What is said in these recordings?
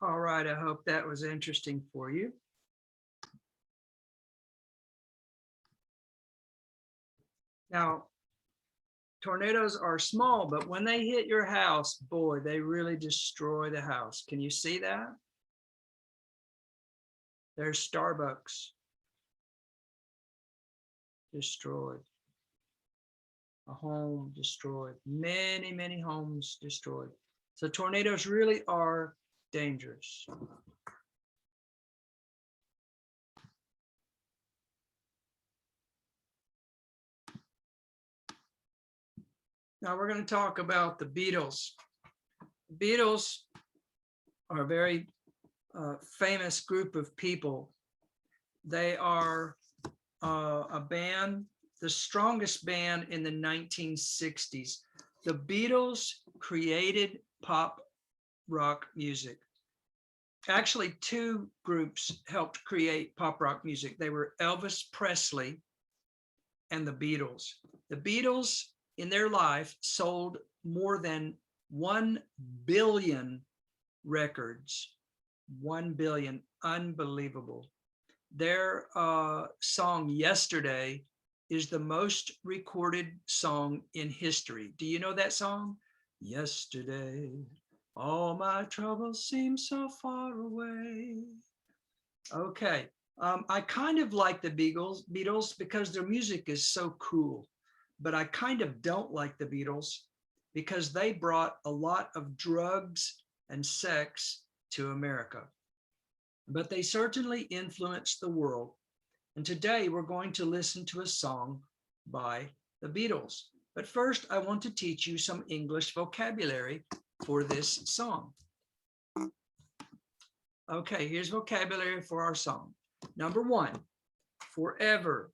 All right, I hope that was interesting for you. Now, tornadoes are small, but when they hit your house, boy, they really destroy the house. Can you see that? There's Starbucks destroyed. A home destroyed. Many, many homes destroyed. So tornadoes really are dangerous. Now we're going to talk about the Beatles. The Beatles are a very famous group of people. They are a band, the strongest band in the 1960s. The Beatles created pop rock music. Actually, two groups helped create pop rock music. They were Elvis Presley and the Beatles. The Beatles, in their life, sold more than 1 billion records. 1 billion, unbelievable. Their song Yesterday is the most recorded song in history. Do you know that song? Yesterday, all my troubles seem so far away. Okay, I kind of like the Beatles because their music is so cool, but I kind of don't like the Beatles because they brought a lot of drugs and sex to America. But they certainly influenced the world. And today we're going to listen to a song by the Beatles. But first, I want to teach you some English vocabulary for this song. Okay, here's vocabulary for our song. Number one, forever.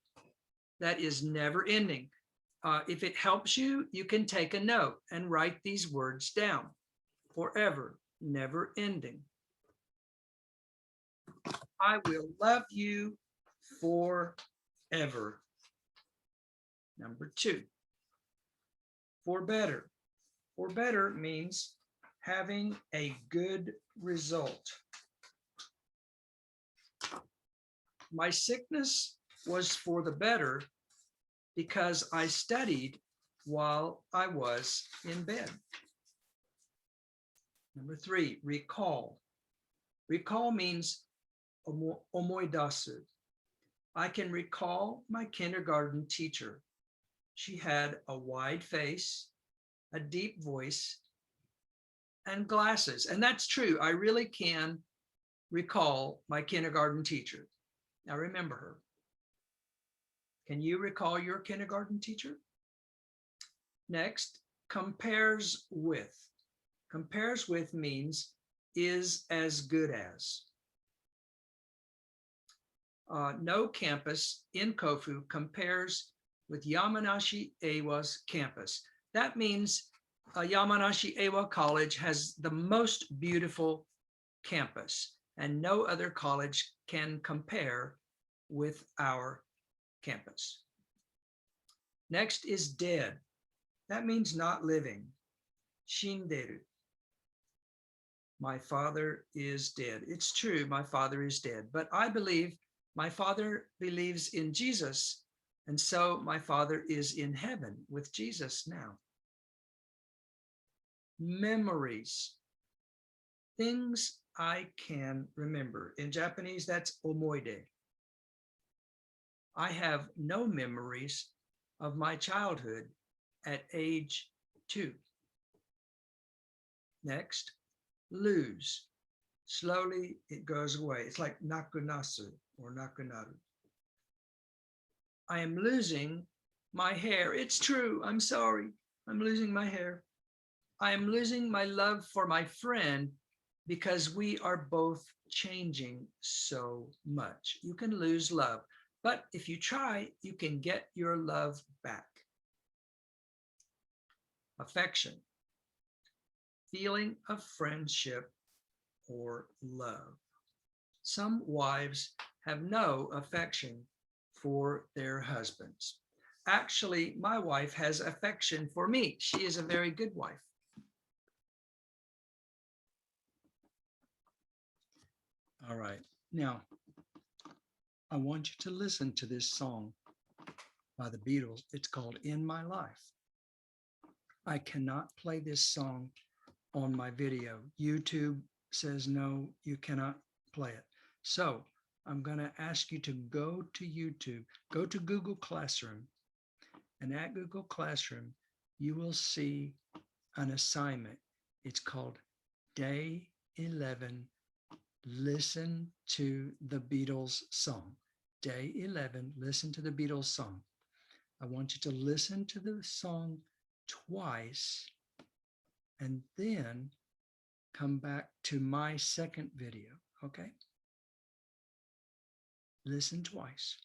That is never ending. If it helps you, you can take a note and write these words down. Forever, never ending. I will love you forever. Number two, for better. For better means having a good result. My sickness was for the better because I studied while I was in bed. Number three, recall. Recall means omoidasu. I can recall my kindergarten teacher. She had a wide face, a deep voice, and glasses. And that's true. I really can recall my kindergarten teacher. Now remember her. Can you recall your kindergarten teacher? Next, compares with. Compares with means is as good as. No campus in Kofu compares with Yamanashi Eiwa's campus. That means Yamanashi Eiwa College has the most beautiful campus, and no other college can compare with our campus. Next is dead. That means not living. Shinderu. My father is dead. It's true, my father is dead, but I believe my father believes in Jesus, and so my father is in heaven with Jesus now. Memories. Things I can remember. In Japanese, that's omoide. I have no memories of my childhood at age 2. Next, lose. Slowly it goes away. It's like nakunasu or nakunaru. I am losing my hair. It's true. I'm sorry. I'm losing my hair. I am losing my love for my friend because we are both changing so much. You can lose love, but if you try, you can get your love back. Affection. Feeling of friendship or love. Some wives have no affection for their husbands. Actually, my wife has affection for me. She is a very good wife. All right. Now, I want you to listen to this song by the Beatles. It's called In My Life. I cannot play this song on my video. YouTube says no, you cannot play it. So I'm going to ask you to go to YouTube, go to Google Classroom, and at Google Classroom, you will see an assignment. It's called Day 11, Listen to the Beatles Song. Day 11, Listen to the Beatles Song. I want you to listen to the song twice and then come back to my second video, okay? Listen twice.